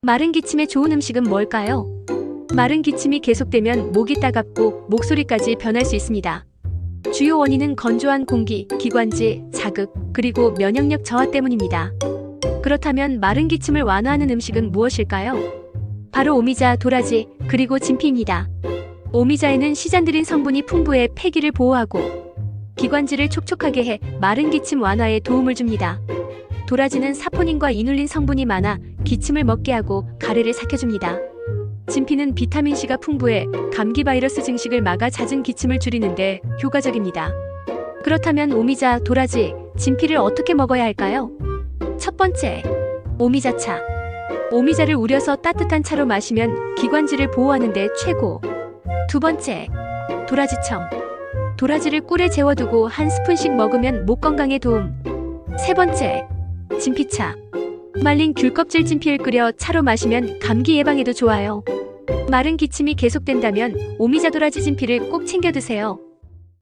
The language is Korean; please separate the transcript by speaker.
Speaker 1: 마른 기침에 좋은 음식은 뭘까요? 마른 기침이 계속되면 목이 따갑고 목소리까지 변할 수 있습니다. 주요 원인은 건조한 공기, 기관지, 자극, 그리고 면역력 저하 때문입니다. 그렇다면 마른 기침을 완화하는 음식은 무엇일까요? 바로 오미자, 도라지, 그리고 진피입니다. 오미자에는 시잔드린 성분이 풍부해 폐기를 보호하고 기관지를 촉촉하게 해 마른 기침 완화에 도움을 줍니다. 도라지는 사포닌과 이눌린 성분이 많아 기침을 먹게 하고 가래를 삭혀줍니다. 진피는 비타민C가 풍부해 감기 바이러스 증식을 막아 잦은 기침을 줄이는데 효과적입니다. 그렇다면 오미자, 도라지, 진피를 어떻게 먹어야 할까요? 첫 번째, 오미자차. 오미자를 우려서 따뜻한 차로 마시면 기관지를 보호하는 데 최고. 두 번째, 도라지청. 도라지를 꿀에 재워두고 한 스푼씩 먹으면 목 건강에 도움. 세 번째, 진피차. 말린 귤껍질 진피를 끓여 차로 마시면 감기 예방에도 좋아요. 마른 기침이 계속된다면 오미자 도라지 진피를 꼭 챙겨 드세요.